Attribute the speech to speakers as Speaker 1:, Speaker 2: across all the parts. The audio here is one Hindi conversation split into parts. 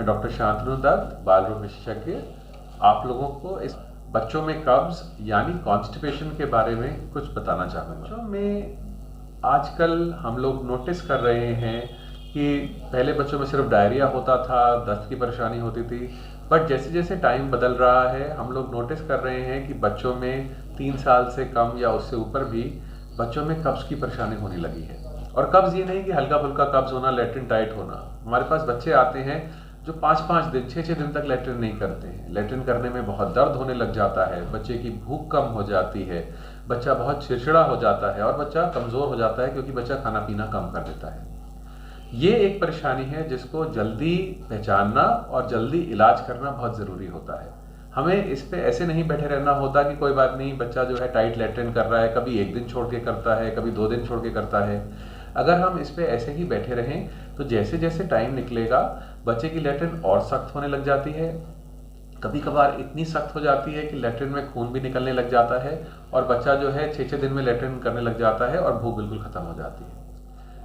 Speaker 1: डॉक्टर शांतनु दत्त, बाल रोग विशेषज्ञ, आप लोगों को इस बच्चों में कब्ज यानी कॉन्स्टिपेशन के बारे में कुछ बताना चाहूँगा। बच्चों में आजकल हम लोग नोटिस कर रहे हैं कि पहले बच्चों में सिर्फ डायरिया होता था, दस्त की परेशानी होती थी, बट जैसे जैसे टाइम बदल रहा है हम लोग नोटिस कर रहे हैं कि बच्चों में 3 साल से कम या उससे ऊपर भी बच्चों में कब्ज की परेशानी होने लगी है। और कब्ज ये नहीं कि हल्का फुल्का कब्ज होना, लैट्रिन टाइट होना। हमारे पास बच्चे आते हैं जो 5-5 दिन, 6-6 दिन तक लैट्रिन नहीं करते हैं। लैट्रिन करने में बहुत दर्द होने लग जाता है, बच्चे की भूख कम हो जाती है, बच्चा बहुत चिड़चिड़ा हो जाता है और बच्चा कमज़ोर हो जाता है क्योंकि बच्चा खाना पीना कम कर देता है। ये एक परेशानी है जिसको जल्दी पहचानना और जल्दी इलाज करना बहुत ज़रूरी होता है। हमें इस पे ऐसे नहीं बैठे रहना होता कि कोई बात नहीं, बच्चा जो है टाइट लैट्रिन कर रहा है, कभी 1 दिन छोड़ के करता है, कभी 2 दिन छोड़ के करता है। अगर हम इस पे ऐसे ही बैठे रहें तो जैसे जैसे टाइम निकलेगा बच्चे की लैट्रिन और सख्त होने लग जाती है। कभी कभार इतनी सख्त हो जाती है कि लैट्रिन में खून भी निकलने लग जाता है और बच्चा जो है 6-6 दिन में लैट्रिन करने लग जाता है और भूख बिल्कुल ख़त्म हो जाती है।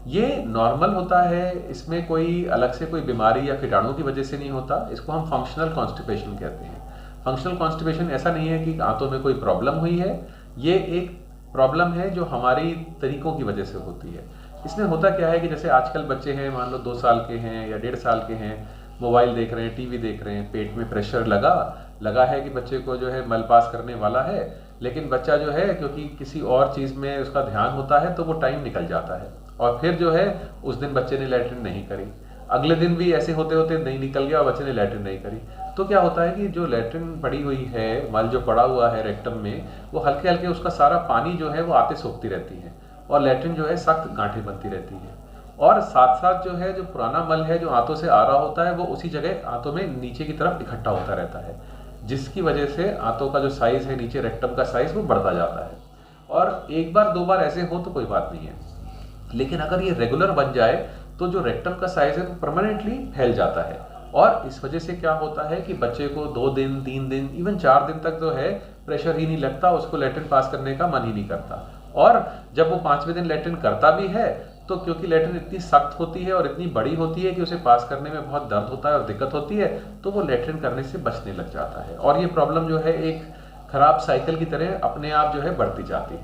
Speaker 1: ये नॉर्मल होता है, इसमें कोई अलग से कोई बीमारी या कीटाणु की वजह से नहीं होता। इसको हम फंक्शनल कॉन्स्टिपेशन कहते हैं। फंक्शनल कॉन्स्टिपेशन ऐसा नहीं है कि आंतों में कोई प्रॉब्लम हुई है, ये एक प्रॉब्लम है जो हमारी तरीकों की वजह से होती है। इसमें होता क्या है कि जैसे आजकल बच्चे हैं, मान लो 2 साल के हैं या 1.5 साल के हैं, मोबाइल देख रहे हैं, टीवी देख रहे हैं, पेट में प्रेशर लगा है कि बच्चे को जो है मल पास करने वाला है, लेकिन बच्चा जो है क्योंकि किसी और चीज़ में उसका ध्यान होता है तो वो टाइम निकल जाता है और फिर जो है उस दिन बच्चे ने लैट्रिन नहीं करी, अगले दिन भी ऐसे होते होते नहीं निकल गया और बच्चे ने लैट्रिन नहीं करी। तो क्या होता है कि जो लैट्रिन पड़ी हुई है, मल जो पड़ा हुआ है रेक्टम में, वो हल्के हल्के उसका सारा पानी जो है वो आते सोखती रहती है और लैट्रिन जो है सख्त गांठें बनती रहती है। और साथ साथ जो है जो पुराना मल है जो आंतों से आ रहा होता है वो उसी जगह आंतों में नीचे की तरफ इकट्ठा होता रहता है, जिसकी वजह से आंतों का जो साइज है, नीचे रेक्टम का साइज वो बढ़ता जाता है। और 1 बार 2 बार ऐसे हो तो कोई बात नहीं है, लेकिन अगर ये रेगुलर बन जाए तो जो रेक्टम का साइज है वो परमानेंटली फैल जाता है और इस वजह से क्या होता है कि बच्चे को 2 दिन, 3 दिन, इवन 4 दिन तक जो है प्रेशर ही नहीं लगता, उसको लैट्रिन पास करने का मन ही नहीं करता। और जब वो 5वें दिन लैट्रिन करता भी है तो क्योंकि लैट्रिन इतनी सख्त होती है और इतनी बड़ी होती है कि उसे पास करने में बहुत दर्द होता है और दिक्कत होती है, तो वो लैट्रिन करने से बचने लग जाता है और ये प्रॉब्लम जो है एक खराब साइकिल की तरह अपने आप जो है बढ़ती जाती है।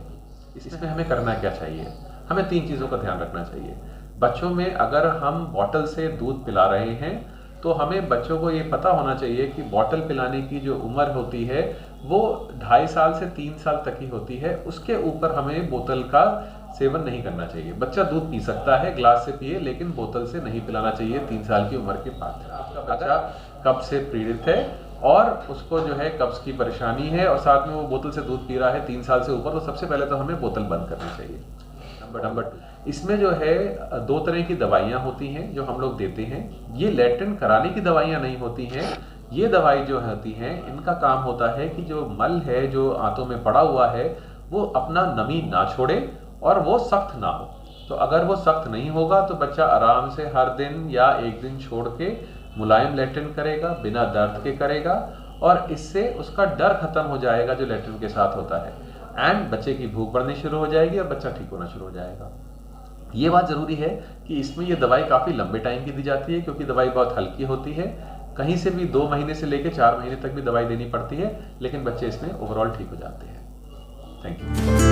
Speaker 1: इसमें हमें करना क्या चाहिए? हमें 3 चीज़ों का ध्यान रखना चाहिए। बच्चों में अगर हम बॉटल से दूध पिला रहे हैं तो हमें बच्चों को ये पता होना चाहिए कि बॉटल पिलाने की जो उम्र होती है वो 2.5 साल से 3 साल तक ही होती है। उसके ऊपर हमें बोतल का सेवन नहीं करना चाहिए। बच्चा दूध पी सकता है, ग्लास से पिए, लेकिन बोतल से नहीं पिलाना चाहिए 3 साल की उम्र के बाद। आपका बच्चा कब्ज से पीड़ित है और उसको जो है कब्ज की परेशानी है और साथ में वो बोतल से दूध पी रहा है 3 साल से ऊपर, तो सबसे पहले तो हमें बोतल बंद करनी चाहिए। नंबर 2, इसमें जो है 2 तरह की दवाइयाँ होती हैं जो हम लोग देते हैं। ये लैट्रिन कराने की दवाइयाँ नहीं होती हैं। ये दवाई जो होती हैं इनका काम होता है कि जो मल है जो आंतों में पड़ा हुआ है वो अपना नमी ना छोड़े और वो सख्त ना हो। तो अगर वो सख्त नहीं होगा तो बच्चा आराम से हर दिन या 1 दिन छोड़ के मुलायम लैट्रिन करेगा, बिना दर्द के करेगा और इससे उसका डर खत्म हो जाएगा जो लैट्रिन के साथ होता है एंड बच्चे की भूख बढ़नी शुरू हो जाएगी और बच्चा ठीक होना शुरू हो जाएगा। ये बात ज़रूरी है कि इसमें ये दवाई काफ़ी लंबे टाइम की दी जाती है क्योंकि दवाई बहुत हल्की होती है। कहीं से भी 2 महीने से लेकर 4 महीने तक भी दवाई देनी पड़ती है, लेकिन बच्चे इसमें ओवरऑल ठीक हो जाते हैं। Thank you.